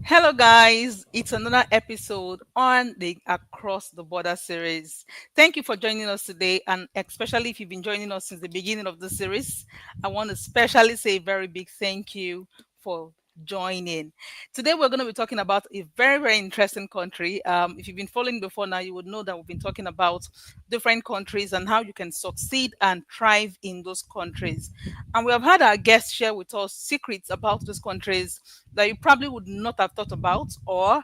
Hello, guys. It's another episode on the Across the Border series. Thank you for joining us today, and especially if you've been joining us since the beginning of the series, I want to especially say a very big thank you for joining. Today, we're going to be talking about a very, very interesting country. If you've been following before now, you would know that we've been talking about different countries and how you can succeed and thrive in those countries. And we have had our guests share with us secrets about those countries that you probably would not have thought about, or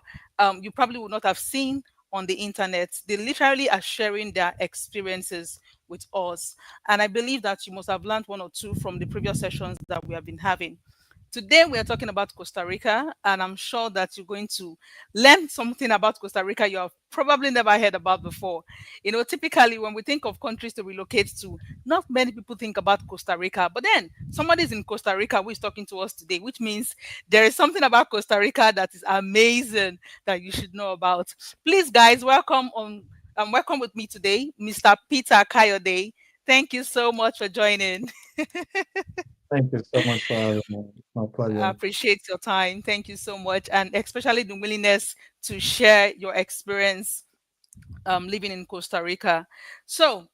you probably would not have seen on the internet. They literally are sharing their experiences with us. And I believe that you must have learned one or two from the previous sessions that we have been having. Today, we are talking about Costa Rica, and I'm sure that you're going to learn something about Costa Rica you have probably never heard about before. Typically, when we think of countries to relocate to, not many people think about Costa Rica, but then somebody's in Costa Rica who is talking to us today, which means there is something about Costa Rica that is amazing that you should know about. Please, guys, welcome with me today, Mr. Peter Kayode. Thank you so much for joining. Thank you so much for having me. It's my I pleasure. appreciate your time. Thank you so much, and especially the willingness to share your experience living in Costa Rica. So,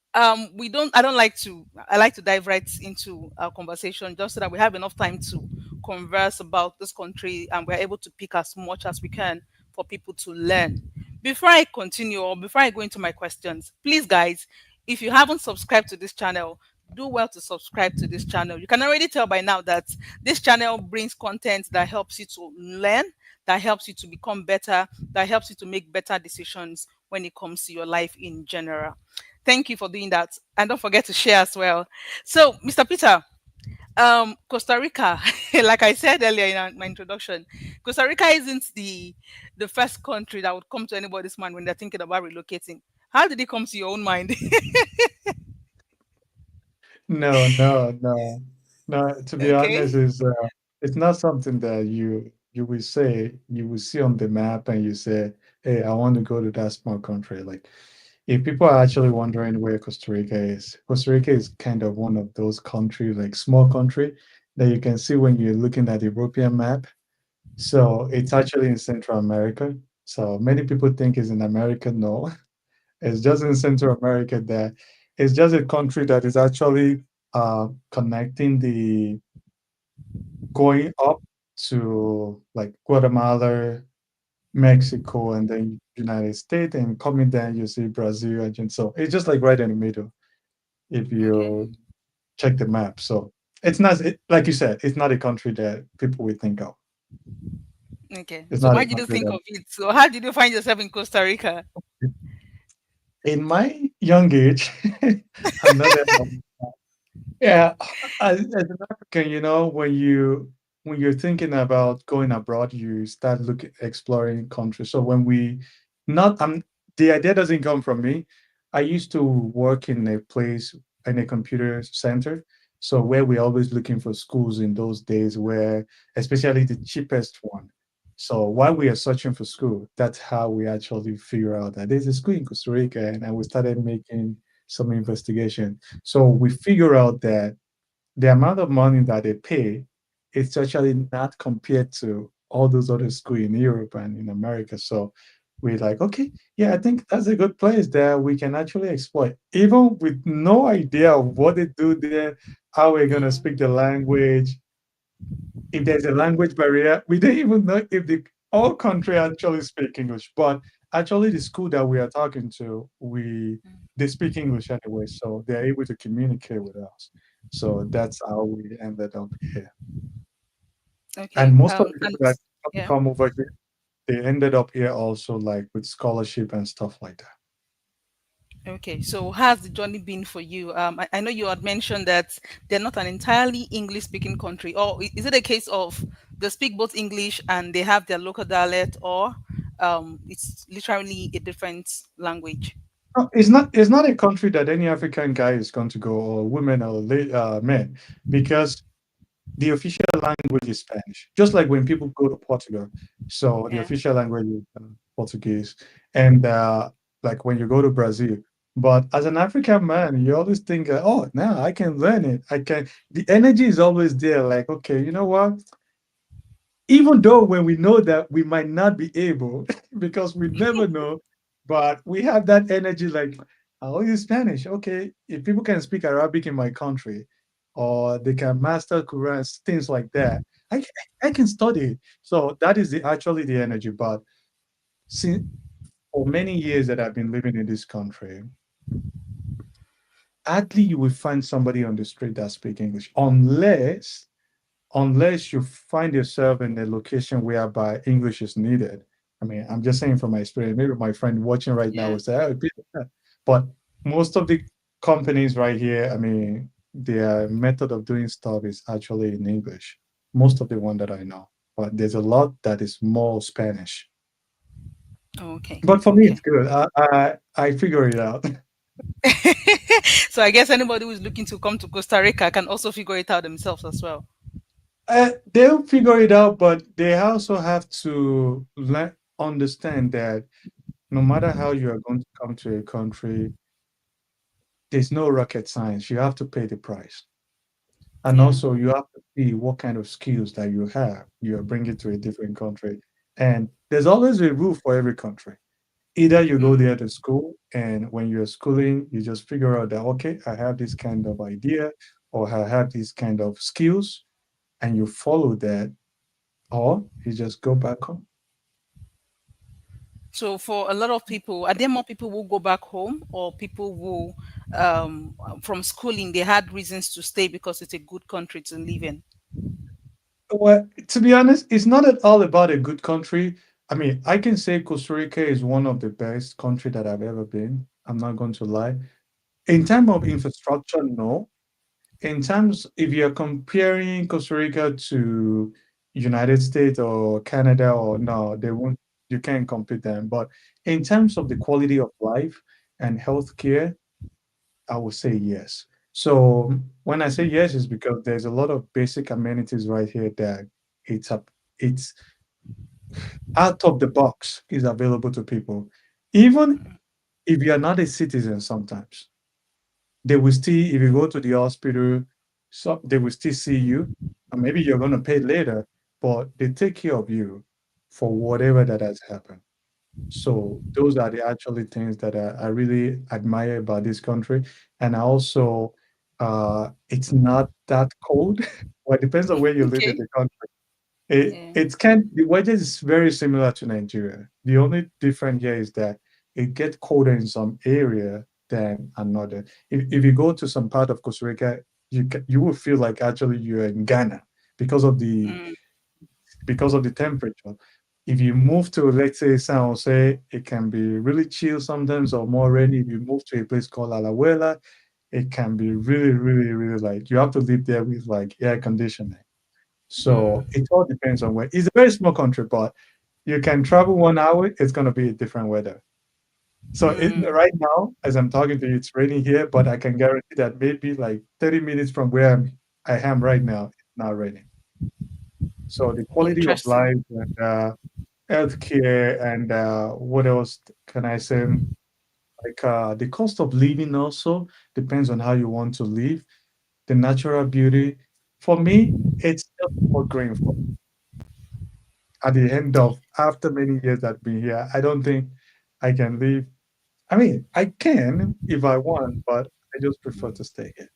we don't. I don't like to. I like to dive right into our conversation just so that we have enough time to converse about this country and we're able to pick as much as we can for people to learn. Before I continue, or before I go into my questions, please, guys, if you haven't subscribed to this channel, do well to subscribe to this channel. You can already tell by now that this channel brings content that helps you to learn, that helps you to become better, that helps you to make better decisions when it comes to your life in general. Thank you for doing that. And don't forget to share as well. So, Mr. Peter, Costa Rica, like I said earlier in my introduction, Costa Rica isn't the first country that would come to anybody's mind when they're thinking about relocating. How did it come to your own mind? No, no, no, no. To be honest, Okay. it's not something that you will say you will see on the map and you say, "Hey, I want to go to that small country." Like, if people are actually wondering where Costa Rica is kind of one of those countries, like small country, that you can see when you're looking at the European map. So it's actually in Central America. So many people think it's in America. No, it's just in Central America that it's just a country that is actually connecting the going up to like Guatemala, Mexico, and then United States, and coming down you see Brazil, Argentina. So it's just like right in the middle if Okay. you check the map. So it's not like you said, it's not a country that people would think of. Okay. It's So not a why did you country think that of it? So how did you find yourself in Costa Rica? in my young age, I'm not that. Yeah, as an African, when you're thinking about going abroad, you start looking exploring countries. So when we not the idea doesn't come from me. I used to work in a place in a computer center. So where we're always looking for schools in those days where especially the cheapest one. So while we are searching for school, that's how we actually figure out that there's a school in Costa Rica, and we started making some investigation. So we figure out that the amount of money that they pay is actually not compared to all those other schools in Europe and in America. So we're like, okay, yeah, I think that's a good place that we can actually exploit, even with no idea of what they do there, how we're gonna Mm, speak the language, if there's a language barrier. We don't even know if the all country actually speak English, but actually the school that we are talking to, we they speak English anyway, so they're able to communicate with us. So that's how we ended up here. And okay. most of the And people that yeah. come over here, they ended up here also like with scholarship and stuff like that. Okay, so how's the journey been for you? I know you had mentioned that they're not an entirely English speaking country, or is it a case of they speak both English and they have their local dialect, or it's literally a different language? No, it's not a country that any African guy is going to go, or women or men, because the official language is Spanish. Just like when people go to Portugal, so the Yeah. official language is Portuguese, and like when you go to Brazil. But as an African man, you always think, oh, now I can learn it. I can. The energy is always there. Like, okay, you know what? even though when we know that we might not be able, because we never know, but we have that energy like, I'll use Spanish. Okay, if people can speak Arabic in my country, or they can master Quran, things like that, I, I can study it. So that is actually the energy. But since for many years that I've been living in this country, hardly you will find somebody on the street that speak English, unless you find yourself in a location whereby English is needed. I mean, I'm just saying from my experience. Maybe my friend watching right now Yeah. will say, "Oh, Peter," but most of the companies right here, I mean, their method of doing stuff is actually in English. Most of the one that I know, but there's a lot that is more Spanish. Okay. But for me, it's Okay. good. I figure it out. So I guess anybody who's looking to come to Costa Rica can also figure it out themselves as well. They'll figure it out, but they also have to understand that no matter how you are going to come to a country, there's no rocket science. You have to pay the price. And Yeah. also, you have to see what kind of skills that you have, you are bringing to a different country. And there's always a rule for every country. Either you go Mm. there to school, and when you're schooling, you just figure out that, okay, I have this kind of idea, or I have these kind of skills, and you follow that, or you just go back home. So for a lot of people, are there more people who go back home or people who from schooling they had reasons to stay because it's a good country to live in? Well, to be honest, it's not at all about a good country. I mean, I can say Costa Rica is one of the best country that I've ever been. I'm not going to lie. In terms of infrastructure, no. In terms, if you're comparing Costa Rica to United States or Canada, or no, they won't. You can't compare them. But in terms of the quality of life and healthcare, I would say yes. So when I say yes, it's because there's a lot of basic amenities right here that it's up, it's out of the box is available to people. Even if you are not a citizen, sometimes they will still, if you go to the hospital, so they will still see you, and maybe you're going to pay later, but they take care of you for whatever that has happened. So those are the actually things that I really admire about this country. And I also, it's not that cold. Well, it depends on where you live in Okay. the country. Yeah. The weather is very similar to Nigeria. The only difference here is that it gets colder in some area than another. If you go to some part of Costa Rica, you will feel like actually you're in Ghana because of the Mm, temperature. If you move to, let's say, San Jose, it can be really chill sometimes or more rainy. If you move to a place called Alajuela, it can be really, really, really like you have to live there with like air conditioning. So mm, it all depends on where. It's a very small country, but you can travel 1 hour, it's going to be a different weather. So mm. right now, as I'm talking to you, it's raining here, but I can guarantee that maybe like 30 minutes from where I am right now, it's not raining. So the quality of Interesting. life and healthcare and what else can I say? Like the cost of living also depends on how you want to live. The natural beauty, for me, it's just what going for. At the end of after many years I've been here, I don't think I can leave. I mean, I can if I want, but I just prefer to stay here.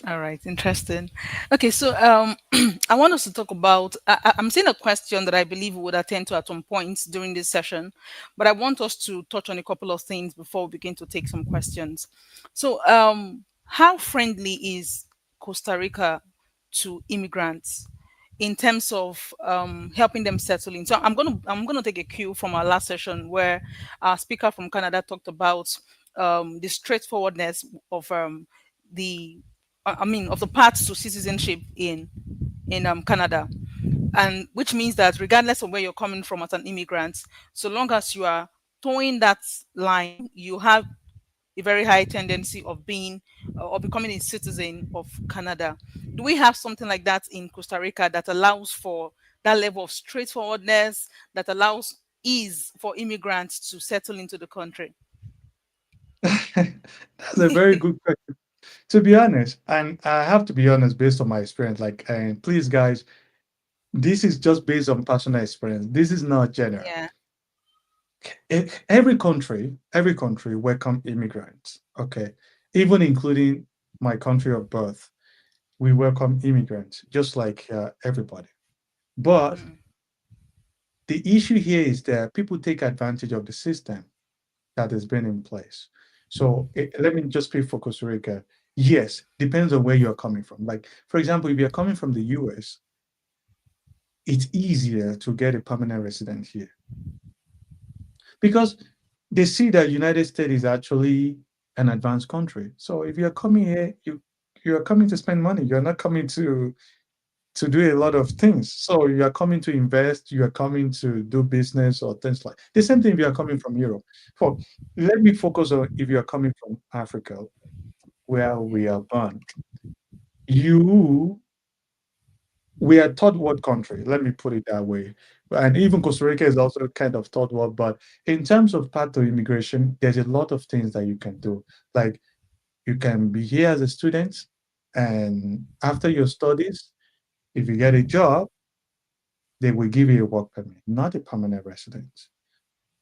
All right, interesting. Okay, so I want us to talk about. I'm seeing a question that I believe we would attend to at some points during this session, but I want us to touch on a couple of things before we begin to take some questions. So, how friendly is Costa Rica to immigrants in terms of helping them settle in? So, I'm gonna take a cue from our last session where our speaker from Canada talked about the straightforwardness of the I mean, of the paths to citizenship in Canada, and which means that regardless of where you're coming from as an immigrant, so long as you are towing that line, you have a very high tendency of being or becoming a citizen of Canada. Do we have something like that in Costa Rica that allows for that level of straightforwardness that allows ease for immigrants to settle into the country? That's a very good question. To be honest, and I have to be honest based on my experience, like, and please, guys, This is just based on personal experience. This is not general. Yeah. Every country welcome immigrants. Okay, even including my country of birth, we welcome immigrants just like everybody. But Mm, the issue here is that people take advantage of the system that has been in place. So let me just speak for Costa Rica. Yes, depends on where you're coming from. Like, for example, if you're coming from the US, it's easier to get a permanent resident here because they see that United States is actually an advanced country. So if you're coming here, you're coming to spend money. You're not coming to do a lot of things. So you are coming to invest, you are coming to do business or things like the same thing if you are coming from Europe. For let me focus on if you are coming from Africa, where we are born. You we are third world country, let me put it that way. And even Costa Rica is also kind of third world, but in terms of path to immigration, there's a lot of things that you can do. Like you can be here as a student, and after your studies, if you get a job, they will give you a work permit, not a permanent residence.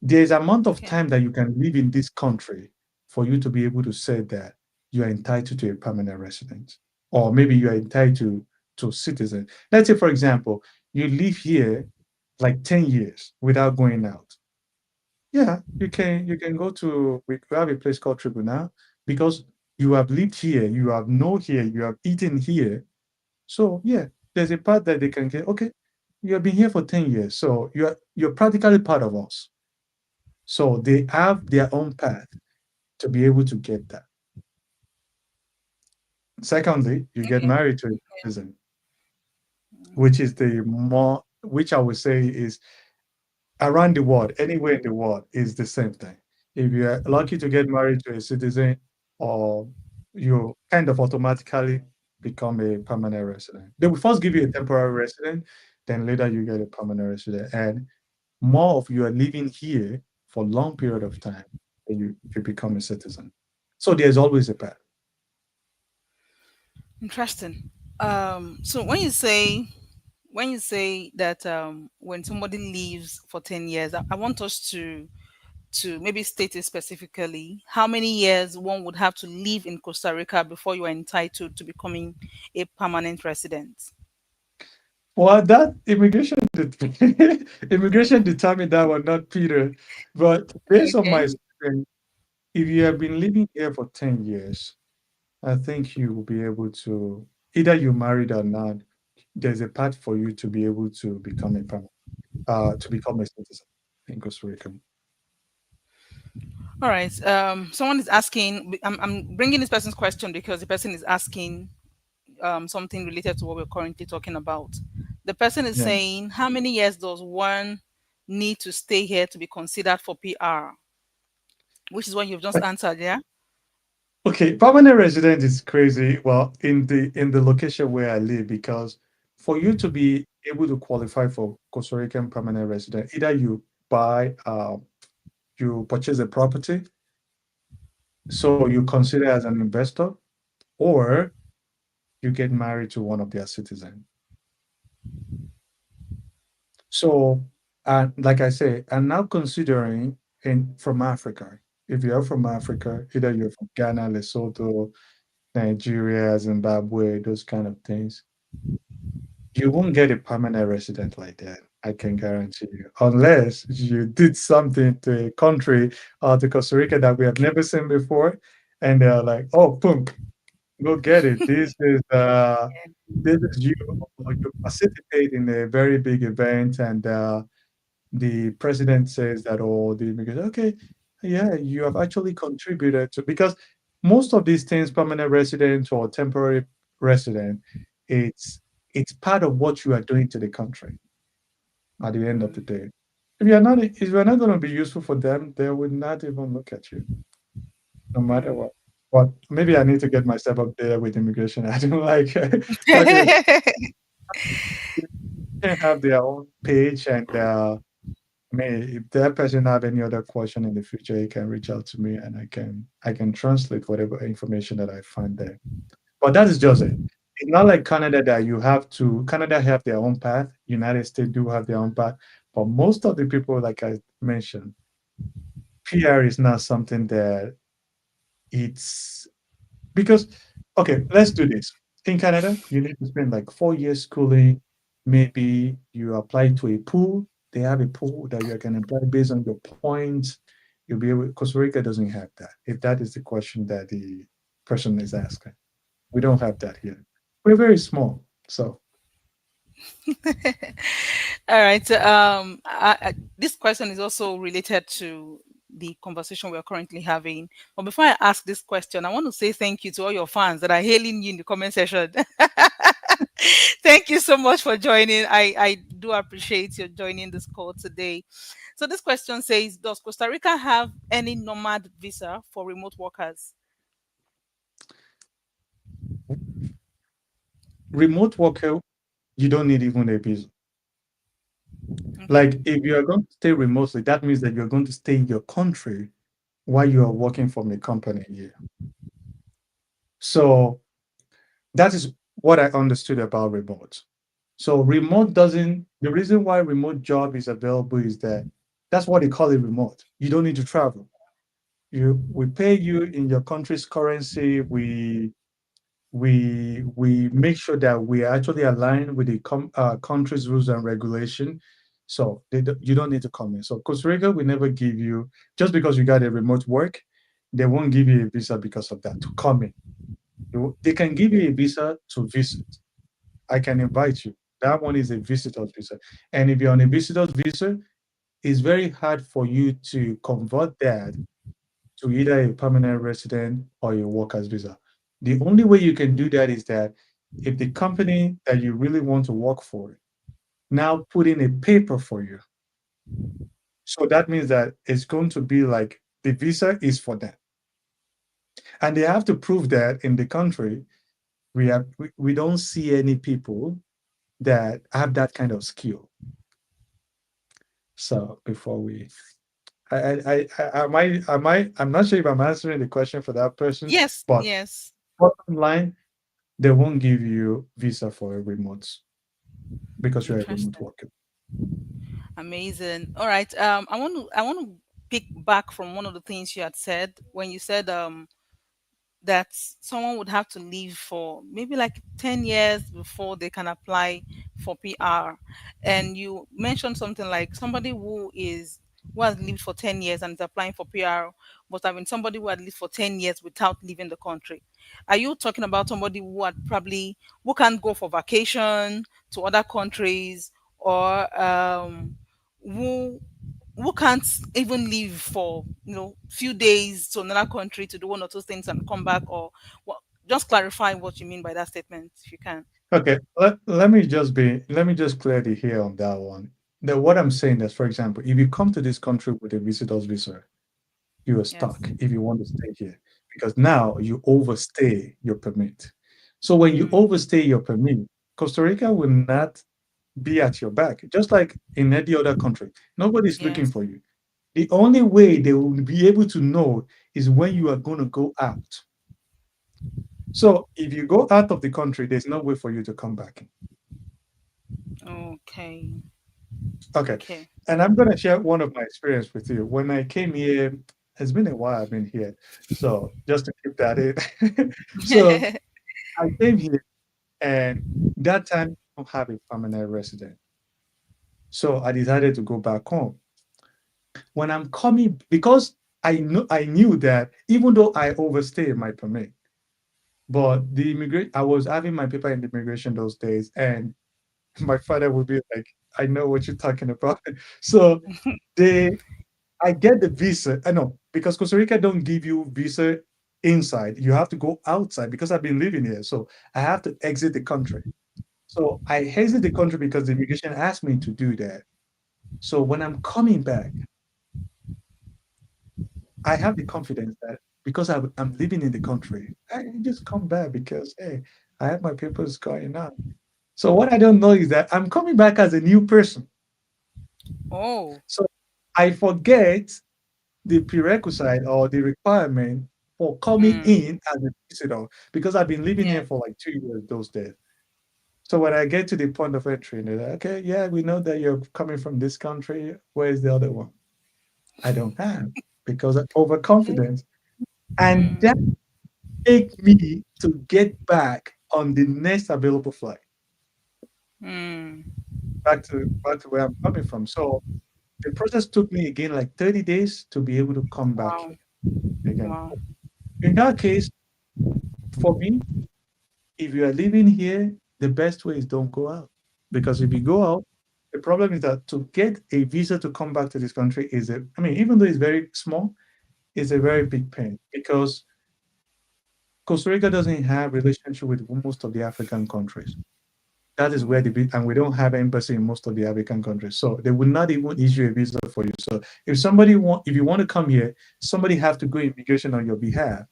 There's amount of okay. time that you can live in this country for you to be able to say that you are entitled to a permanent residence, or maybe you are entitled to citizen. Let's say, for example, you live here like 10 years without going out. Yeah, you can go to we have a place called Tribunal because you have lived here, you have known here, you have eaten here. So yeah, there's a part that they can get, okay, you have been here for 10 years, so you're practically part of us. So they have their own path to be able to get that. Secondly, you get Okay. married to a citizen, which is the more, which I would say is around the world, anywhere in the world, is the same thing. If you're lucky to get married to a citizen, or you kind of automatically become a permanent resident. They will first give you a temporary resident, then later you get a permanent resident. And more of you are living here for a long period of time than you if you become a citizen. So there's always a path. Interesting. So when you say that when somebody leaves for 10 years, I want us to maybe state it specifically how many years one would have to live in Costa Rica before you are entitled to becoming a permanent resident. Well, that immigration determined that one, not Peter. But based on my Okay. experience, if you have been living here for 10 years, I think you will be able to, either you married or not, there's a path for you to be able to become a to become a citizen in Costa Rica. All right. Someone is asking. I'm bringing this person's question because the person is asking something related to what we're currently talking about. The person is Yeah. saying, how many years does one need to stay here to be considered for PR? Which is what you've just answered, yeah? Okay, permanent resident is crazy. Well, in the location where I live, because for you to be able to qualify for Costa Rican permanent resident, either you purchase a property, so you consider as an investor, or you get married to one of their citizens. So, and like I say, and now considering in from Africa, if you're from Africa, either you're from Ghana, Lesotho, Nigeria, Zimbabwe, those kind of things, you won't get a permanent resident like that. I can guarantee you, unless you did something to a country or to Costa Rica that we have never seen before, and they're like, "Oh, boom, go get it. This is you, or you participate in a very big event, and the president says that, or the immigrant, okay, yeah, you have actually contributed to, because most of these things, permanent resident or temporary resident, it's it's part of what you are doing to the country at the end of the Mm, day. If you're not going to be useful for them, they would not even look at you, no matter mm. what. But maybe I need to get myself up there with immigration. I don't like talking about, they can have their own page, and I mean, if that person have any other question in the future, he can reach out to me, and I can translate whatever information that I find there. But that is just it. It's not like Canada that you have to. Canada have their own path. United States do have their own path, but most of the people, like I mentioned, PR is not something that it's because. Okay, let's do this. In Canada, you need to spend like 4 years schooling. Maybe you apply to a pool. They have a pool that you can apply based on your points. You'll be able. Costa Rica doesn't have that. If that is the question that the person is asking, we don't have that here. We're very small, so All right. This question is also related to the conversation we are currently having. But before I ask this question, I want to say thank you to all your fans that are hailing you in the comment section. Thank you so much for joining. I do appreciate your joining this call today. So this question says, does Costa Rica have any nomad visa for remote workers? remote worker, you don't need even a visa. Okay. Like if you are going to stay remotely, that means that you're going to stay in your country while you are working from a company here. So that is what I understood about remote. So remote doesn't, the reason why remote job is available is that that's what they call it remote. You don't need to travel. We pay you in your country's currency. We make sure that we are actually aligned with the country's rules and regulation. So you don't need to come in. So Costa Rica will never give you just because you got a remote work, they won't give you a visa because of that to come in. They can give you a visa to visit. I can invite you. That one is a visitor's visa. And if you're on a visitor's visa, it's very hard for you to convert that to either a permanent resident or a worker's visa. The only way you can do that is that if the company that you really want to work for now put in a paper for you. So that means that it's going to be like the visa is for them. And they have to prove that in the country, we don't see any people that have that kind of skill. So before we I'm not sure if I'm answering the question for that person, Yes, but yes. bottom line, they won't give you visa for a remote because you're a remote Interesting. worker. Amazing. All right. I want to pick back from one of the things you had said when you said that someone would have to leave for maybe like 10 years before they can apply for PR. And you mentioned something like somebody who has lived for 10 years and is applying for PR, but I mean somebody who had lived for 10 years without leaving the country. Are you talking about somebody who can go for vacation to other countries, or who who can't even leave for few days to another country to do one or two things and come back, or what? Just clarify what you mean by that statement if you can. Okay, let me just clear the hair on that one. What I'm saying is, for example, if you come to this country with a visitor's visa, you are Yes. stuck if you want to stay here because now you overstay your permit. So when you Mm, overstay your permit, Costa Rica will not be at your back, just like in any other country. Nobody's looking yes. for you. The only way they will be able to know is when you are going to go out. So if you go out of the country, there's no way for you to come back. Okay. Okay. Okay. And I'm going to share one of my experience with you. When I came here, it's been a while I've been here. So just to keep that in. So I came here and that time I don't have a permanent resident. So I decided to go back home. When I'm coming, because I knew that even though I overstayed my permit, but the immigrant I was having my paper in the immigration those days, and my father would be like, I know what you're talking about. So they I get the visa. I know because Costa Rica don't give you visa inside. You have to go outside because I've been living here. So I have to exit the country. So I exit the country because the immigration asked me to do that. So when I'm coming back, I have the confidence that because I'm living in the country, I can just come back because hey, I have my papers going on. So what I don't know is that I'm coming back as a new person. Oh. So I forget the prerequisite or the requirement. for coming Mm, in as a visitor because I've been living yeah. here for like 2 years those days. So when I get to the point of entry, they're like, okay, yeah, we know that you're coming from this country. Where's the other one? I don't have because of overconfidence. And that Mm, make me to get back on the next available flight mm. back to where I'm coming from. So the process took me again like 30 days to be able to come back Wow. here again. Wow. In that case, for me, if you are living here, the best way is don't go out. Because if you go out, the problem is that to get a visa to come back to this country is a, I mean, even though it's very small, it's a very big pain because Costa Rica doesn't have relationship with most of the African countries. That is where the and we don't have embassy in most of the African countries, so they would not even issue a visa for you. So if you want to come here, somebody have to go immigration on your behalf,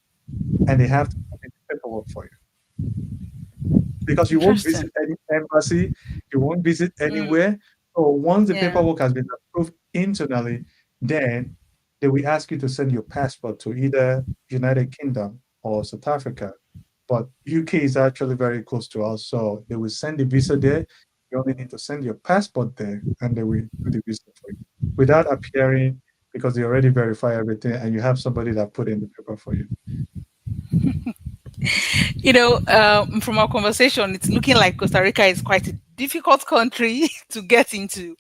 and they have to submit the paperwork for you because you won't Interesting. visit any embassy, you won't visit Mm, anywhere. So once the yeah. paperwork has been approved internally, then they will ask you to send your passport to either United Kingdom or South Africa. But UK is actually very close to us, so they will send the visa there. You only need to send your passport there, and they will do the visa for you without appearing because they already verify everything, and you have somebody that put in the paper for you. From our conversation, it's looking like Costa Rica is quite a difficult country to get into.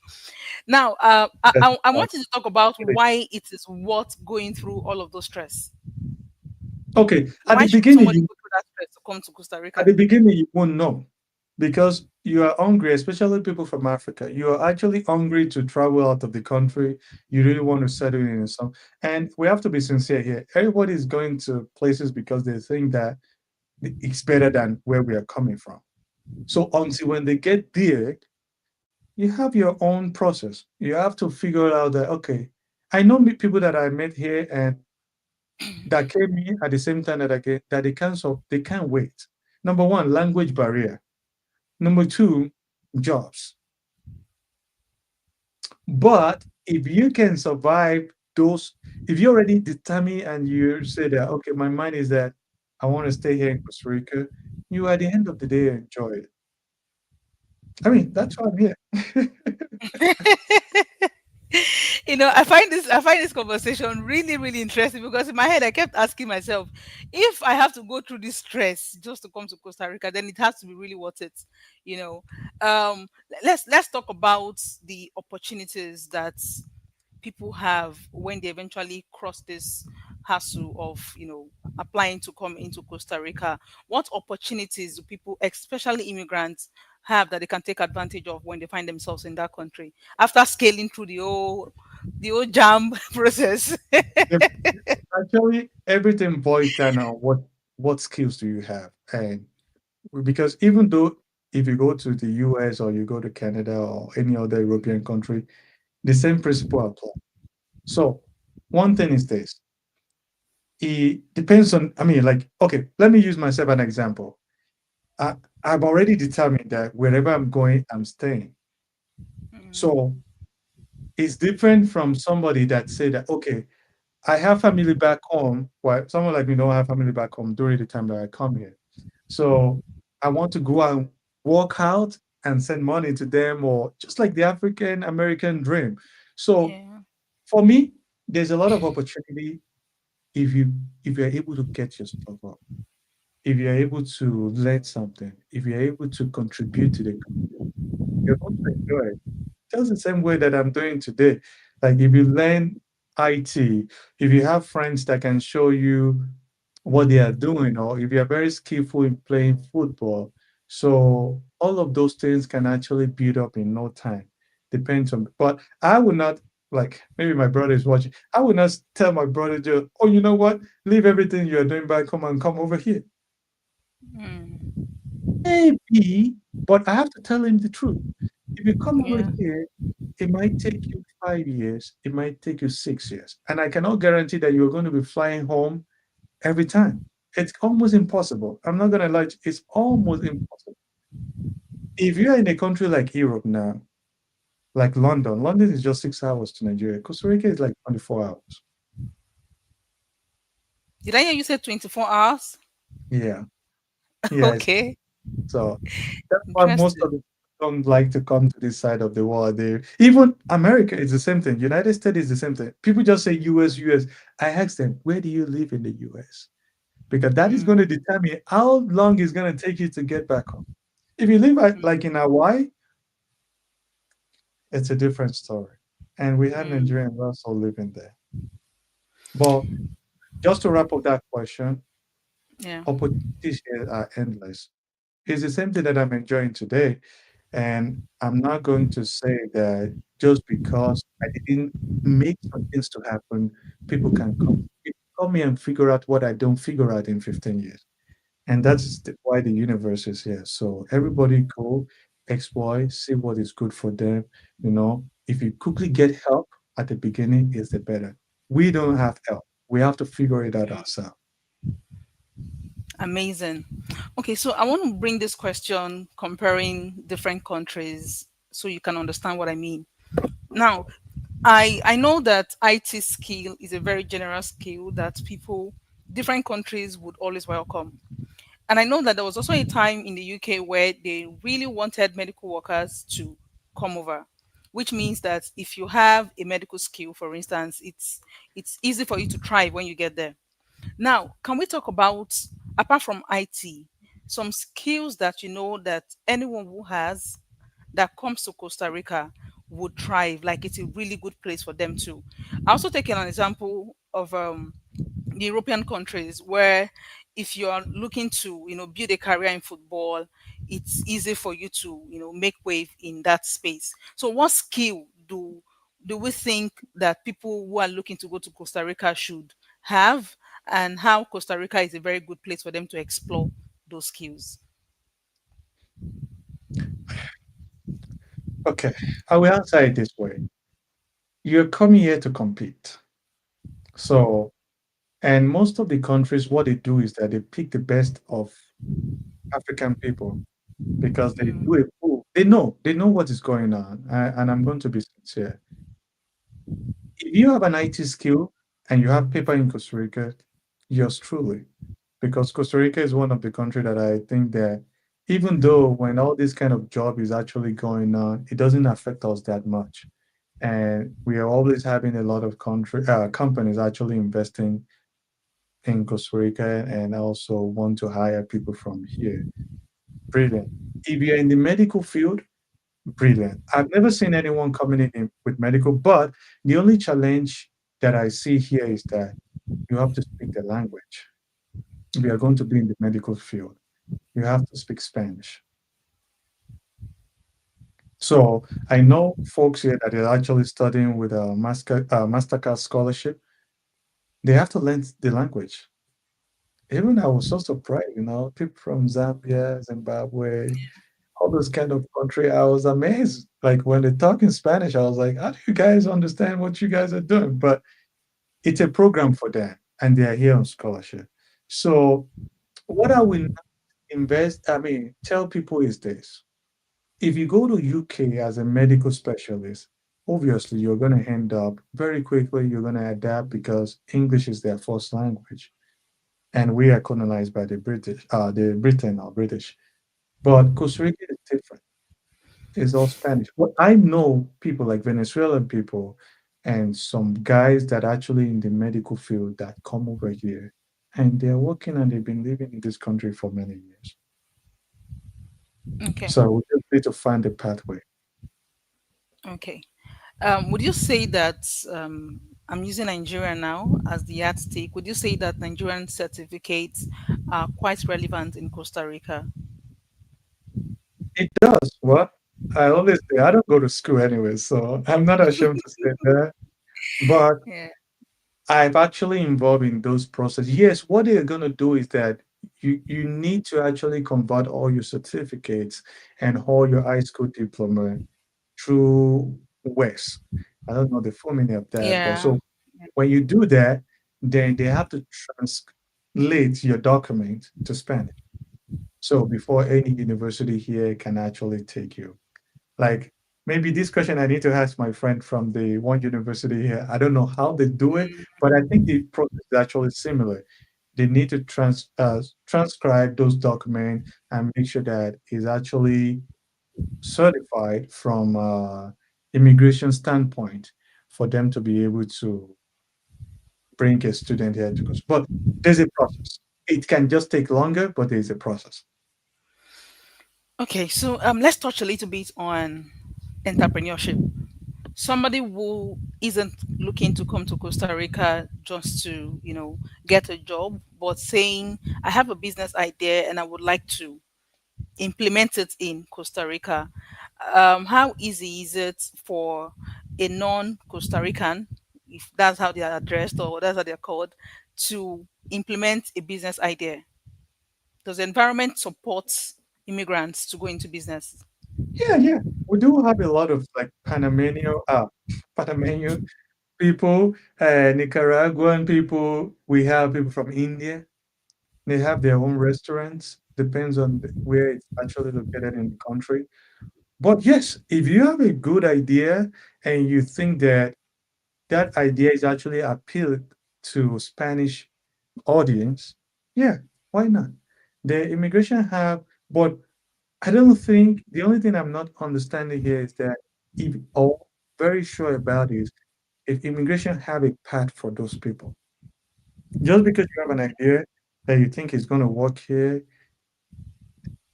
Now, That's I uh, wanted to talk about why it is worth going through all of those stress. okay. Why should somebody go through that stress to come to Costa At Rica? the beginning you won't know because you are hungry, especially people from Africa. You are actually hungry to travel out of the country. You really want to settle in some. And we have to be sincere here. Everybody is going to places because they think that it's better than where we are coming from. So until when they get there, you have your own process. You have to figure out that okay, I know people that I met here and that came in at the same time that I get that they can't wait. Number one, language barrier. Number two, jobs. But if you can survive those, if you already determine and you say that, okay, my mind is that I want to stay here in Costa Rica, you at the end of the day enjoy it. I mean, that's why I'm here. I find this conversation really, really interesting because in my head I kept asking myself, if I have to go through this stress just to come to Costa Rica, then it has to be really worth it. You know, let's talk about the opportunities that people have when they eventually cross this hassle of applying to come into Costa Rica. What opportunities do people, especially immigrants, have that they can take advantage of when they find themselves in that country after scaling through the old jam process? If- Actually, everything boils down on what skills do you have, and because even though if you go to the US or you go to Canada or any other European country, the same principle apply. So one thing is this: it depends on, I mean, like, okay, let me use myself an example. I, I'm already determined that wherever I'm going, I'm staying. Mm, So it's different from somebody that say that, okay, I have family back home. Well, someone like me don't have family back home during the time that I come here. So I want to go and work out and send money to them, or just like the African American dream. So yeah. for me, there's a lot of opportunity if you if you're able to get your stuff up, if you're able to learn something, if you're able to contribute to the community, you're going to enjoy it. Just the same way that I'm doing today. Like if you learn IT, if you have friends that can show you what they are doing, or if you're very skillful in playing football, so all of those things can actually build up in no time. Depends on, but I would not, like maybe my brother is watching. I would not tell my brother, just, oh, you know what? Leave everything you're doing back home and come over here. Mm, Maybe, but I have to tell him the truth. If you come over yeah. here, it might take you 5 years, it might take you 6 years. And I cannot guarantee that you're going to be flying home every time. It's almost impossible. I'm not going to lie, it's almost impossible. If you're in a country like Europe now, like London, London is just 6 hours to Nigeria. Costa Rica is like 24 hours. Did I hear you say 24 hours? Yeah, yeah. Okay, So that's why most of interesting. the people don't like to come to this side of the world. They even America is the same thing. United States is the same thing. People just say US, US. I ask them, where do you live in the US? Because that is going to Mm, determine how long it's going to take you to get back home. If you live like in Hawaii, it's a different story. And we have mm, Nigerians also living there. But just to wrap up that question, yeah. opportunities here are endless. It's the same thing that I'm enjoying today. And I'm not going to say that just because I didn't make some things to happen, people can come here and figure out what I don't figure out in 15 years. And that's why the universe is here. So everybody go explore, see what is good for them. You know, if you quickly get help at the beginning, is the better. We don't have help. We have to figure it out ourselves. Amazing. Okay, so I want to bring this question comparing different countries so you can understand what I mean. Now, I know that IT skill is a very generous skill that people, different countries would always welcome. And I know that there was also a time in the UK where they really wanted medical workers to come over, which means that if you have a medical skill, for instance, it's easy for you to thrive when you get there. Now, can we talk about, apart from IT, some skills that you know that anyone who has that comes to Costa Rica would thrive? Like it's a really good place for them to. I also taken an example of the European countries where if you are looking to, build a career in football, it's easy for you to, make wave in that space. So what skill do we think that people who are looking to go to Costa Rica should have, and how Costa Rica is a very good place for them to explore those skills? Okay, I will answer it this way. You're coming here to compete. So, and most of the countries, what they do is that they pick the best of African people because they do Mm, a pool. They know what is going on. And I'm going to be sincere. If you have an IT skill and you have paper in Costa Rica, yours truly. Because Costa Rica is one of the country that I think that even though when all this kind of job is actually going on, it doesn't affect us that much. And we are always having a lot of companies actually investing in Costa Rica and also want to hire people from here. Brilliant. If you're in the medical field, brilliant. I've never seen anyone coming in with medical, but the only challenge that I see here is that you have to speak the language. If you are going to be in the medical field, you have to speak Spanish. So I know folks here that are actually studying with a Mastercard scholarship. They have to learn the language. Even I was so surprised, people from Zambia, Zimbabwe, all those kind of country. I was amazed. Like when they talk in Spanish, I was like, how do you guys understand what you guys are doing? But it's a program for them, and they are here on scholarship. So what I will tell people is this. If you go to UK as a medical specialist, obviously you're going to end up very quickly, you're going to adapt because English is their first language. And we are colonized by the Britain or British. But Costa Rica is different. It's all Spanish. Well, I know people like Venezuelan people and some guys that actually in the medical field that come over here and they're working and they've been living in this country for many years. okay, So we just need to find a pathway. okay. Would you say that I'm using Nigeria now as the yardstick? Would you say that Nigerian certificates are quite relevant in Costa Rica? It does. What? I always say I don't go to school anyway, so I'm not ashamed to say that. But Yeah. I've actually involved in those processes. Yes, what they're gonna do is that you need to actually convert all your certificates and all your high school diploma through WES. I don't know the full meaning of that, but Yeah. so when you do that, then they have to translate your document to Spanish. So before any university here can actually take you. Like maybe this question I need to ask my friend from the one university here. I don't know how they do it, Mm, but I think the process is actually similar. they need to transcribe those documents and make sure that it's actually certified from immigration standpoint for them to be able to bring a student here to go. But there's a process. It can just take longer, but there's a process. Okay, so let's touch a little bit on entrepreneurship. Somebody who isn't looking to come to Costa Rica just to, get a job, but saying, I have a business idea and I would like to implement it in Costa Rica. How easy is it for a non Costa Rican, if that's how they are addressed or that's how they're called, to implement a business idea? Does the environment support immigrants to go into business? Yeah, yeah. We do have a lot of like Panameño people, Nicaraguan people. We have people from India. They have their own restaurants. Depends on where it's actually located in the country. But yes, if you have a good idea and you think that that idea is actually appealed to Spanish audience, yeah, why not? The immigration have, but I don't think the only thing I'm not understanding here is that if or very sure about is if immigration have a path for those people. Just because you have an idea that you think is going to work here,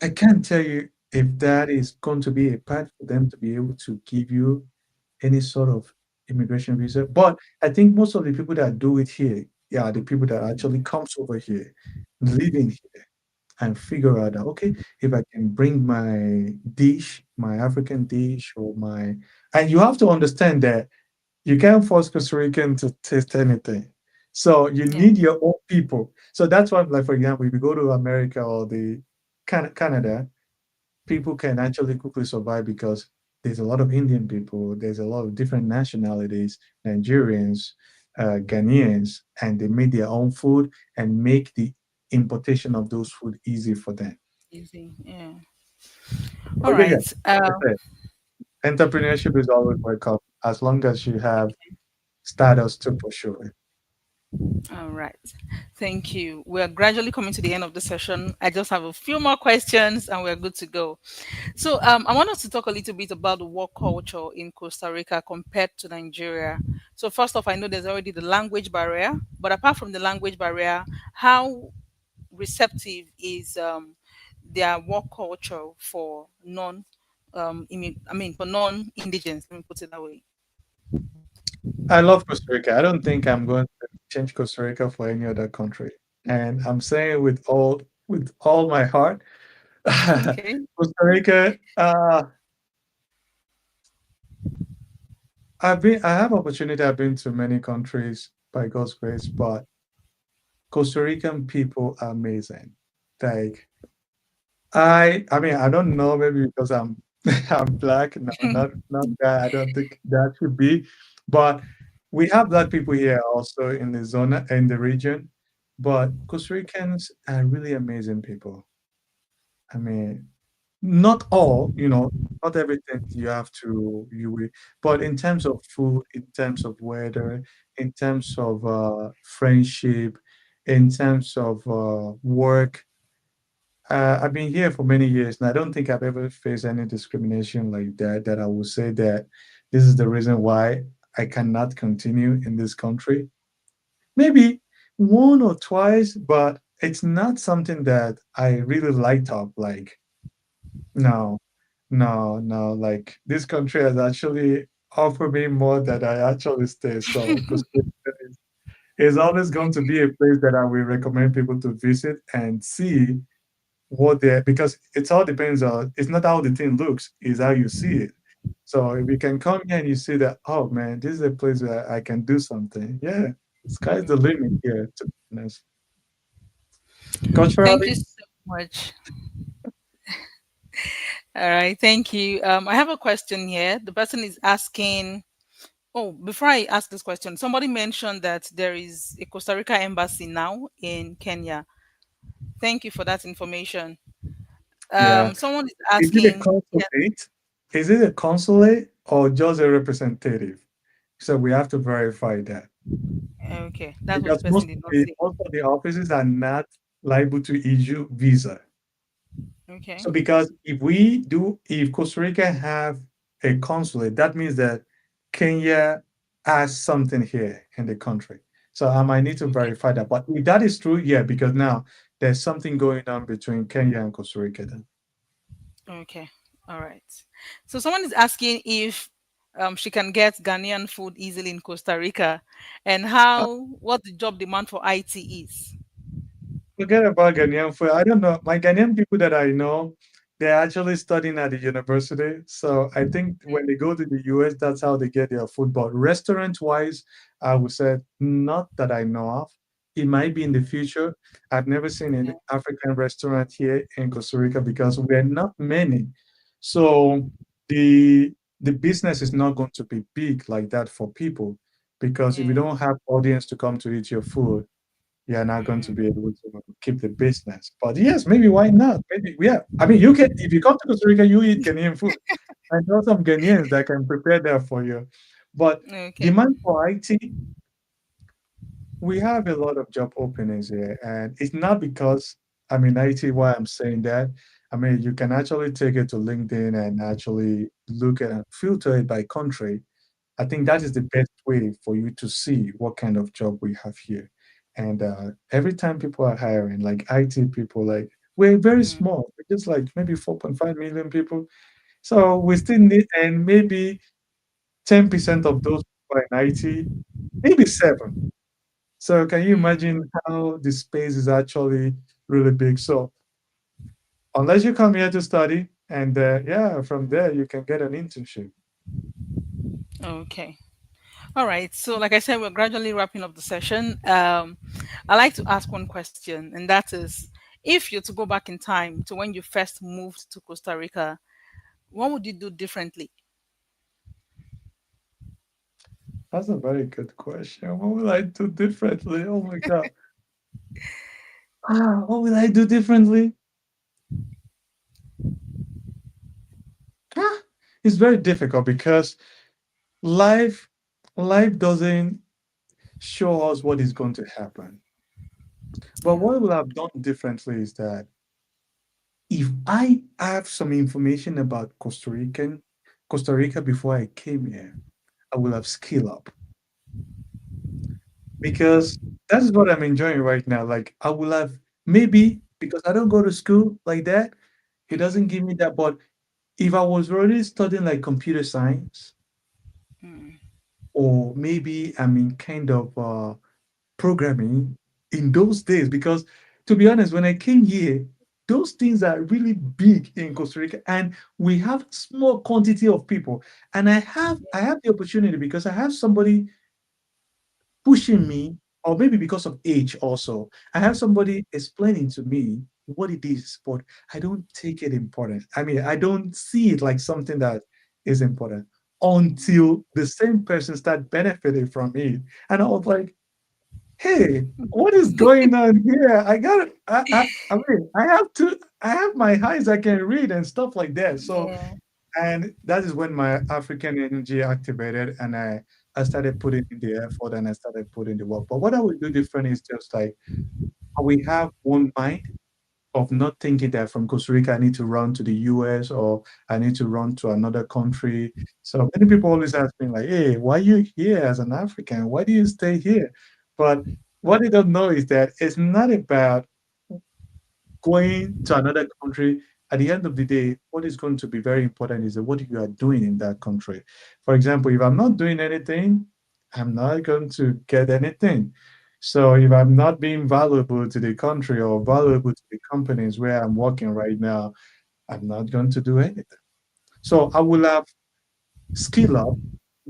I can't tell you if that is going to be a path for them to be able to give you any sort of immigration visa. But I think most of the people that do it here, yeah, the people that actually comes over here, living here, and figure out that okay, if I can bring my dish, my African dish, or my, and you have to understand that you can't force Costa Rican to taste anything. So you Yeah. need your own people. So that's why, like for example, if you go to America or the Canada, people can actually quickly survive because there's a lot of Indian people, there's a lot of different nationalities, Nigerians, Ghanaians, and they make their own food and make the importation of those food easy for them. Easy. Yeah. All But yeah, yeah, right. like I said, entrepreneurship is always welcome as long as you have status to pursue it. All right. Thank you. We're gradually coming to the end of the session. I just have a few more questions and we're good to go. So, I want us to talk a little bit about the work culture in Costa Rica compared to Nigeria. So, first off, I know there's already the language barrier, but apart from the language barrier, how receptive is their work culture for for non-indigens? Let me put it that way. I love Costa Rica. I don't think I'm going to change Costa Rica for any other country. And I'm saying with all my heart, Okay. Costa Rica, I have opportunity. I've been to many countries by God's grace, but Costa Rican people are amazing. Like I mean, I don't know, maybe because I'm I'm black. No, not that. I don't think that should be. But we have black people here also in the zone in the region. But Costa Ricans are really amazing people. I mean, not all, not everything you have to you will, but in terms of food, in terms of weather, in terms of friendship, in terms of work, I've been here for many years, and I don't think I've ever faced any discrimination like that. That I would say that this is the reason why I cannot continue in this country. Maybe one or twice, but it's not something that I really light up. Like, no, no, no. Like this country has actually offered me more than I actually stay. So, because it's always going to be a place that I will recommend people to visit and see what they because it's all depends on it's not how the thing looks, it's how you see it. So if you can come here and you see that, oh man, this is a place where I can do something. Yeah, sky's the limit here, to be honest. Thank Culturally, you so much. All right, thank you. I have a question here. The person is asking. Oh, before I ask this question, somebody mentioned that there is a Costa Rica embassy now in Kenya. Thank you for that information. yeah. Someone is Is it a asking. Yeah. consulate? Is it a consulate or just a representative? So we have to verify that. Okay, that's what the because person did not say. most of the offices are not liable to issue visa. Okay. So because if Costa Rica have a consulate, that means that Kenya has something here in the country. So I might need to Okay. verify that. But if that is true, yeah, because now there's something going on between Kenya and Costa Rica then. Okay. All right. So someone is asking if she can get Ghanaian food easily in Costa Rica, and how what the job demand for IT is. Forget about Ghanaian food. I don't know. My Ghanaian people that I know, they're actually studying at the university. So I think when they go to the US, that's how they get their food. But restaurant wise, I would say not that I know of. It might be in the future. I've never seen an Okay. African restaurant here in Costa Rica because we're not many. So the the business is not going to be big like that for people because if you Yeah. don't have audience to come to eat your food, you're not going to Mm, be able to keep the business. But yes, maybe why not? Maybe yeah. I mean, you can if you come to Costa Rica, you eat Ghanaian food. I know some Ghanaians that can prepare that for you. But okay. demand for IT, we have a lot of job openings here, and it's not because I'm in IT why I'm saying that. I mean, you can actually take it to LinkedIn and actually look at and filter it by country. I think that is the best way for you to see what kind of job we have here. And every time people are hiring, like IT people, like we're very Mm, small, we're just like maybe 4.5 million people. So we still need, and maybe 10% of those people are in IT, maybe seven. So can you mm, imagine how the space is actually really big? So unless you come here to study, and yeah, from there you can get an internship. okay. All right. So, like I said, we're gradually wrapping up the session. I like to ask one question, and that is, if you're to go back in time to when you first moved to Costa Rica, what would you do differently? That's a very good question. What will I do differently? Oh my God. What will I do differently? Ah, it's very difficult because life life doesn't show us what is going to happen. But Yeah. what I will have done differently is that if I have some information about Costa Rica before I came here, I will have skill up because that's what I'm enjoying right now. Like I will have maybe because I don't go to school like that, it doesn't Mm, give me that. But if I was already studying like computer science, mm, or maybe I'm in kind of programming in those days, because to be honest, when I came here, those things are really big in Costa Rica, and we have small quantity of people. And I have the opportunity because I have somebody pushing me, or maybe because of age also. I have somebody explaining to me what it is, but I don't take it important. I mean, I don't see it like something that is important until the same person start benefiting from it. And I was like, hey, what is going on here? I mean, I have my eyes I can read and stuff like that. So yeah. and that is when my African energy activated, and I started putting in the effort and I started putting the work. But what I would do different is just like we have one mind of not thinking that from Costa Rica I need to run to the US or I need to run to another country. So many people always ask me like, hey, why are you here as an African? Why do you stay here? But what they don't know is that it's not about going to another country. At the end of the day, what is going to be very important is that what you are doing in that country. For example, if I'm not doing anything, I'm not going to get anything. So if I'm not being valuable to the country or valuable to the companies where I'm working right now, I'm not going to do anything. So I will have skill up,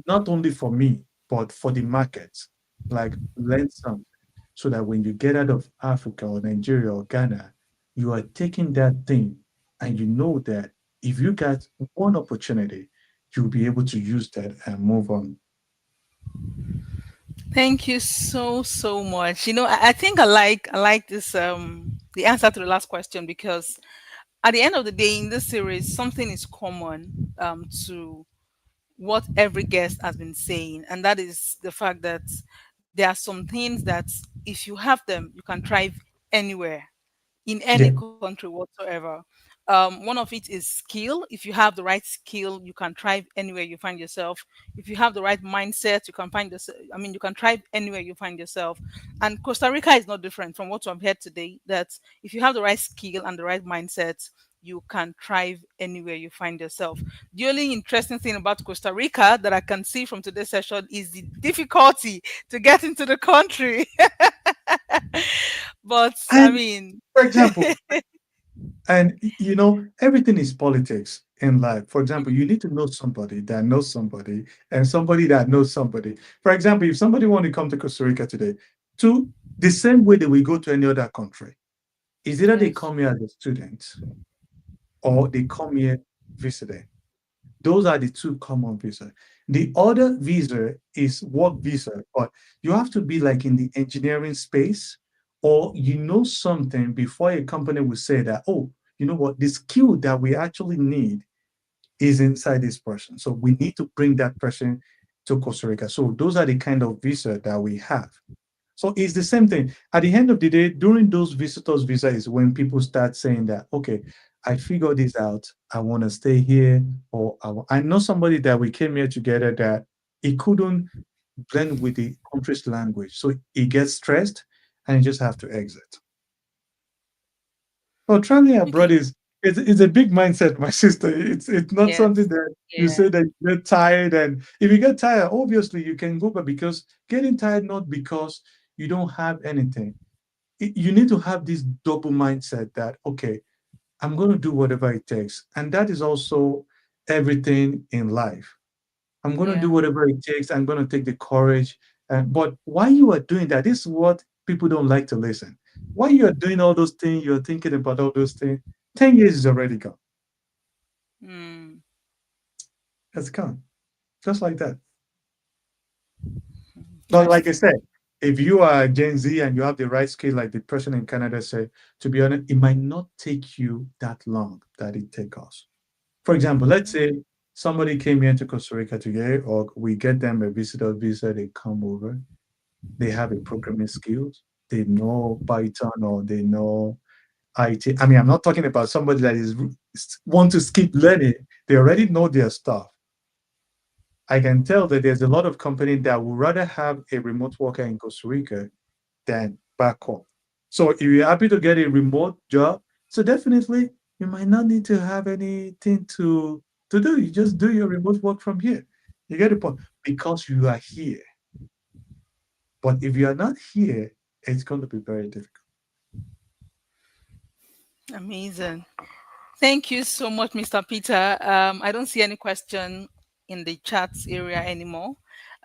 not only for me, but for the market. Like learn something so that when you get out of Africa or Nigeria or Ghana, you are taking that thing and you know that if you got one opportunity, you'll be able to use that and move on. Thank you so much. I think I like this the answer to the last question, because at the end of the day in this series something is common to what every guest has been saying, and that is the fact that there are some things that if you have them, you can thrive anywhere in any Yeah. country whatsoever. One of it is skill. If you have the right skill, you can thrive anywhere you find yourself. If you have the right mindset, you can find yourself. I mean, you can thrive anywhere you find yourself. And Costa Rica is not different from what I've heard today. That if you have the right skill and the right mindset, you can thrive anywhere you find yourself. The only interesting thing about Costa Rica that I can see from today's session is the difficulty to get into the country. But I And mean, for example, and everything is politics in life. For example, you need to know somebody that knows somebody and somebody that knows somebody. For example, if somebody want to come to Costa Rica today, to the same way that we go to any other country, is either they yes, come here as a student or they come here visiting. Those are the two common visa. The other visa is work visa, but you have to be like in the engineering space, or something before a company will say that, oh, you know what, the skill that we actually need is inside this person. So we need to bring that person to Costa Rica. So those are the kind of visa that we have. So it's the same thing. At the end of the day, during those visitors' visa is when people start saying that, okay, I figured this out. I want to stay here. Or I know somebody that we came here together that he couldn't blend with the country's language. So he gets stressed and he just have to exit. So traveling abroad okay, is a big mindset, my sister. It's not something yes, that you yeah, say that you get tired, and if you get tired, obviously you can go, but because getting tired not because you don't have anything. You need to have this double mindset that, okay, I'm going to do whatever it takes. And that is also everything in life. I'm going to do yeah, whatever it takes. I'm going to take the courage. But while you are doing that, this is what people don't like to listen. While you are doing all those things, you're thinking about all those things, 10 years is already gone. mm, It's gone. Just like that. But like I interesting. said, if you are Gen Z and you have the right skill, like the person in Canada said, to be honest, it might not take you that long that it take us. For example, let's say somebody came here to Costa Rica today, or we get them a visitor visa, they come over, they have a programming skills, they know Python or they know IT. I mean, I'm not talking about somebody that is want to skip learning. They already know their stuff. I can tell that there's a lot of companies that would rather have a remote worker in Costa Rica than back home. So if you're happy to get a remote job, so definitely you might not need to have anything to do. You just do your remote work from here. You get the point because you are here. But if you are not here, it's going to be very difficult. Amazing. Thank you so much, Mr. Peter. I don't see any question in the chat area anymore.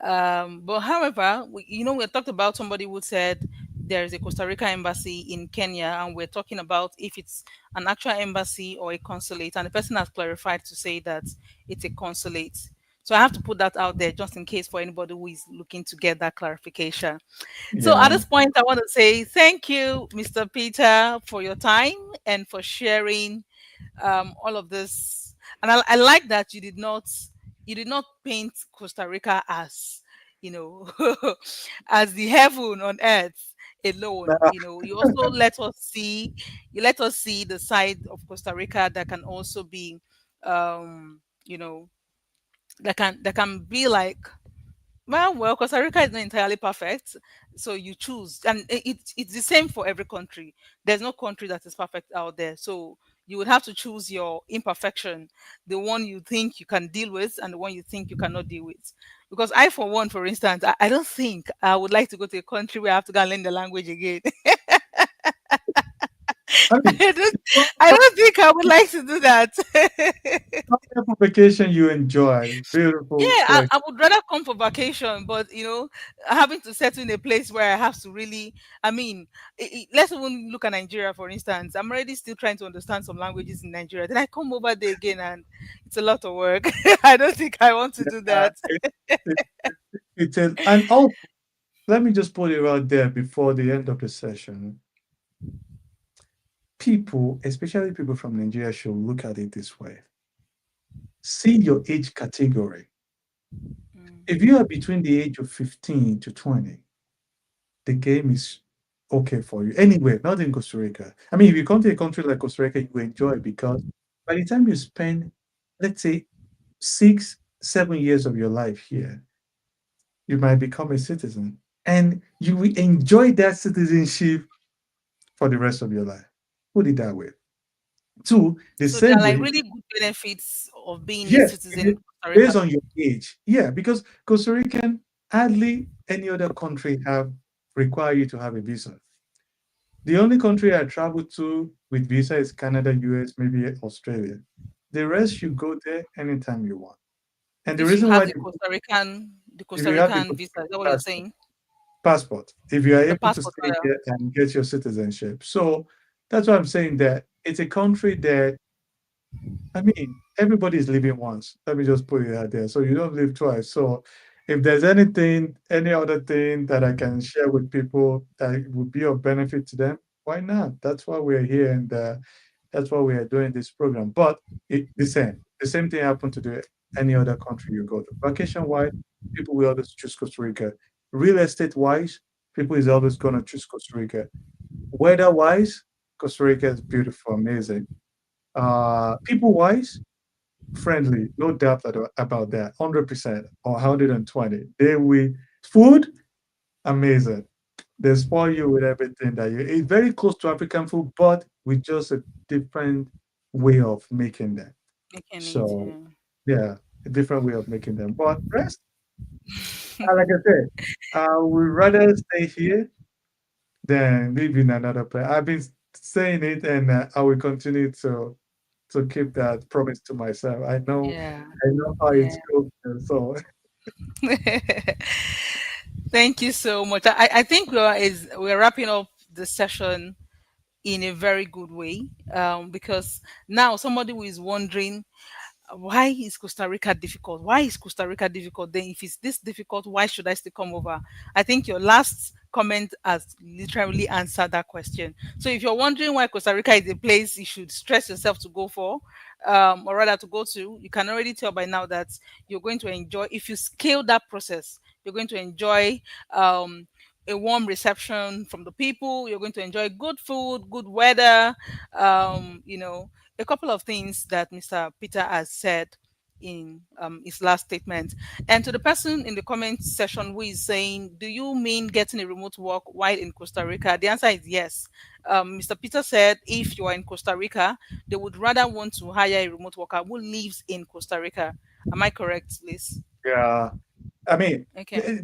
But however, we talked about somebody who said there is a Costa Rica embassy in Kenya, and we're talking about if it's an actual embassy or a consulate. And the person has clarified to say that it's a consulate. So I have to put that out there just in case for anybody who is looking to get that clarification. So at Yeah. this point, I want to say thank you, Mr. Peter, for your time and for sharing all of this. And I like that you did not paint Costa Rica as you know as the heaven on earth alone. Nah, You also let us see the side of Costa Rica that can also be um you know that can be like, well, Costa Rica is not entirely perfect, so you choose, and it's the same for every country. There's no country that is perfect out there, so you would have to choose your imperfection, the one you think you can deal with, and the one you think you cannot deal with. Because I, for one, for instance, I don't think I would like to go to a country where I have to go and learn the language again. I mean, I don't, what, I what don't think I would like to do that. type of vacation you enjoy? Beautiful Yeah, I question. would rather come for vacation, but having to settle in a place where I have to really, I mean, let's even look at Nigeria, for instance. I'm already still trying to understand some languages in Nigeria. Then I come over there again, and it's a lot of work. I don't think I want to do Uh, that. it, it, and also, let me just put it out there before the end of the session. People, especially people from Nigeria, should look at it this way. See your age category. Mm, If you are between the age of 15 to 20, the game is okay for you. Anywhere, not in Costa Rica. I mean, if you come to a country like Costa Rica, you enjoy because by the time you spend, let's say, 6, 7 years of your life here, you might become a citizen and you will enjoy that citizenship for the rest of your life. Put it that way. Two, the So there same are like way, really good benefits of being a yes, citizen in Costa based Rica. on your age. Yeah, because Costa Rican, hardly any other country have require you to have a visa. The only country I traveled to with visa is Canada, US, maybe Australia. The rest you go there anytime you want. And the If you reason have why, The if Costa you have the Rican visa, is that what you're passport, saying? passport, if you are The able to passport stay rather. here and get your citizenship. So that's why I'm saying that it's a country that, I mean, everybody's living once. Let me just put it out there. So you don't live twice. So if there's anything, any other thing that I can share with people that would be of benefit to them, why not? That's why we're here, and that's why we are doing this program. But the same thing happened to any other country you go to. Vacation wise, people will always choose Costa Rica. Real estate wise, people is always gonna choose Costa Rica. Weather wise, Costa Rica is beautiful, amazing. People wise, friendly, no doubt about that. 100% or 120. They will food, amazing. They spoil you with everything that you. It's very close to African food, but with just a different way of making them. Making it, So yeah. yeah, a different way of making them. But rest, like I said, I would rather stay here than live in another place. I've been saying it, and I will continue to keep that promise to myself. Yeah. I know how Yeah. it's going. So Thank you so much. I think we're wrapping up the session in a very good way, because now somebody who is wondering, why is Costa Rica difficult? Why is Costa Rica difficult? Then, if it's this difficult, why should I still come over? I think your last comment has literally answered that question. So, if you're wondering why Costa Rica is a place you should stress yourself to go for, or rather to go to, you can already tell by now that you're going to enjoy. If you scale that process, you're going to enjoy. A warm reception from the people. You're going to enjoy good food, good weather, a couple of things that Mr. Peter has said in his last statement. And to the person in the comment section who is saying, do you mean getting a remote work while in Costa Rica? The answer is yes. Mr. Peter said if you are in Costa Rica, they would rather want to hire a remote worker who lives in Costa Rica. Am I correct, Liz? yeah, I mean, Okay.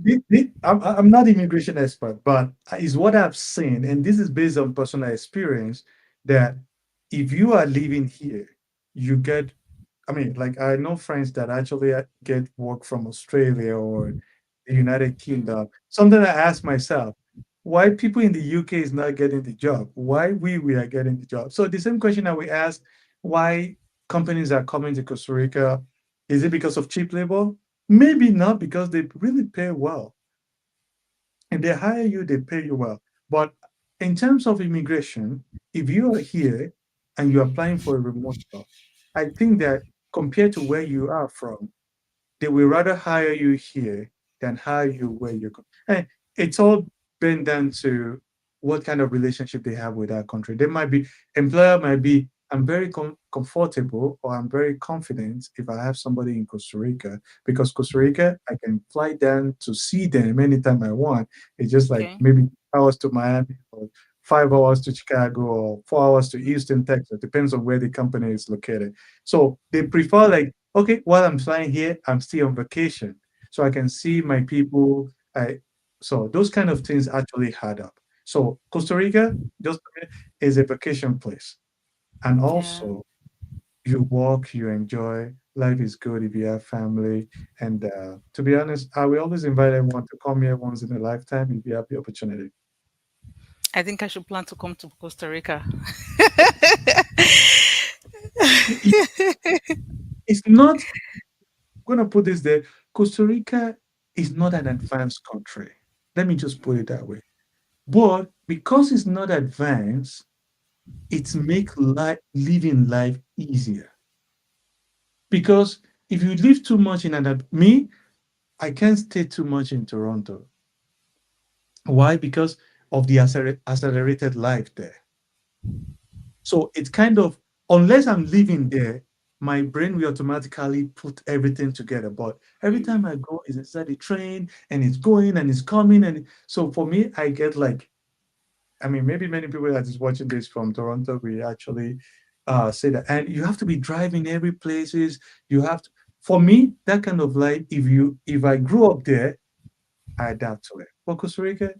I'm not immigration expert, but is what I've seen, and this is based on personal experience, that if you are living here, you get, I mean, like I know friends that actually get work from Australia or the United Mm, Kingdom. Something I ask myself, why people in the UK is not getting the job? Why we are getting the job? So the same question that we ask, why companies are coming to Costa Rica, is it because of cheap labor? Maybe not, because they really pay well. And they hire you, they pay you well. But in terms of immigration, if you are here and you're applying for a remote job, I think that compared to where you are from, they will rather hire you here than hire you where you go. And it's all been down to what kind of relationship they have with that country. They might be, employer might be, I'm very comfortable or I'm very confident if I have somebody in Costa Rica, because Costa Rica, I can fly down to see them anytime I want. It's just like okay. maybe hours to Miami or 5 hours to Chicago or 4 hours to Houston, Texas. Depends on where the company is located. So they prefer like, okay, while I'm flying here, I'm still on vacation. So I can see my people. So those kind of things actually add up. So Costa Rica just is a vacation place. And Yeah. also you walk, you enjoy, life is good if you have family. And to be honest, I will always invite everyone to come here once in a lifetime if you have the opportunity. I think I should plan to come to Costa Rica. It- It's not going to put this there. Costa Rica is not an advanced country. Let me just put it that way. But because it's not advanced, it's make life living life easier. Because if you live too much in me, I can't stay too much in Toronto. Why? Because of the accelerated life there. So it's kind of, unless I'm living there, my brain will automatically put everything together. But every time I go, it's inside the train and it's going and it's coming. And so for me, I get like, I mean, maybe many people that is watching this from Toronto, we actually say that. And you have to be driving every places. You have to, for me, that kind of life, if I grew up there, I adapt to it. For Costa Rica,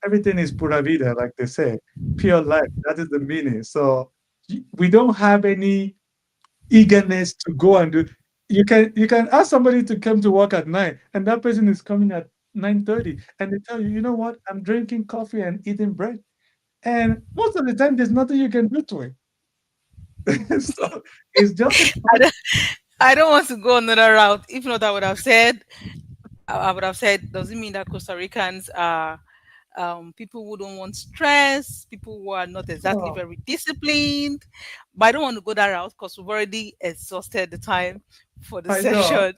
everything is pura vida, like they say, pure life. That is the meaning. So we don't have any eagerness to go and do. You can ask somebody to come to work at 9, and that person is coming at 9:30, and they tell you, you know what, I'm drinking coffee and eating bread, and most of the time there's nothing you can do to it. So it's just a I fact. don't, I don't want to go another route. If not, I would have said, I would have said, does it mean that Costa Ricans are people who don't want stress, people who are not exactly Oh, very disciplined? But I don't want to go that route because we've already exhausted the time for the I know. session.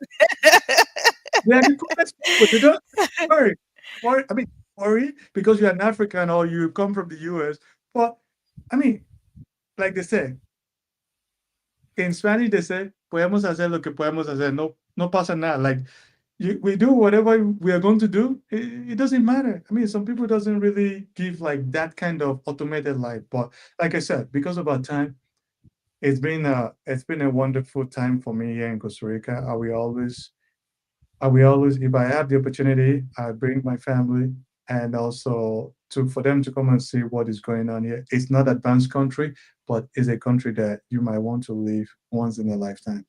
They are the coolest people. They don't worry. Worry. I mean, worry because you're an African or you come from the US. But I mean, like they say in Spanish, they say podemos hacer lo que podemos hacer. No, no pasa nada. Like we do whatever we are going to do. It doesn't matter. I mean, some people doesn't really give like that kind of automated life. But like I said, because of our time, it's been a wonderful time for me here in Costa Rica. I will always, if I have the opportunity, I bring my family and also to for them to come and see what is going on here. It's not advanced country, but it's a country that you might want to live once in a lifetime.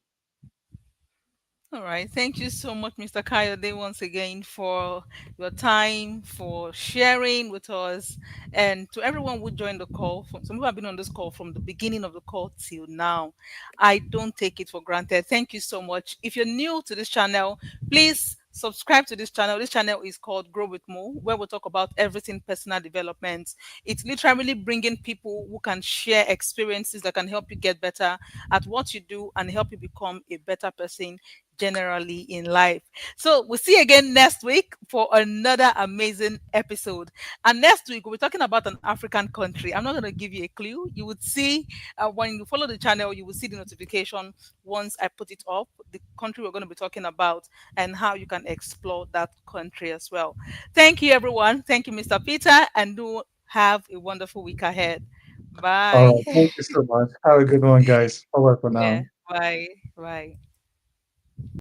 All right. Thank you so much, Mr. Kayode, once again for your time, for sharing with us, and to everyone who joined the call. Some people have been on this call from the beginning of the call till now. I don't take it for granted. Thank you so much. If you're new to this channel, please subscribe to this channel. This channel is called Grow with Mo, where we talk about everything personal development. It's literally bringing people who can share experiences that can help you get better at what you do and help you become a better person generally in life. So we'll see you again next week for another amazing episode. And next week we'll be talking about an African country. I'm not going to give you a clue. You would see when you follow the channel, you will see the notification once I put it up, the country we're going to be talking about and how you can explore that country as well. Thank you, everyone. Thank you, Mr. Peter, and do have a wonderful week ahead. All Bye. right. Thank you so much. Have a good one, guys. Bye bye for Yeah. now. Bye. Bye.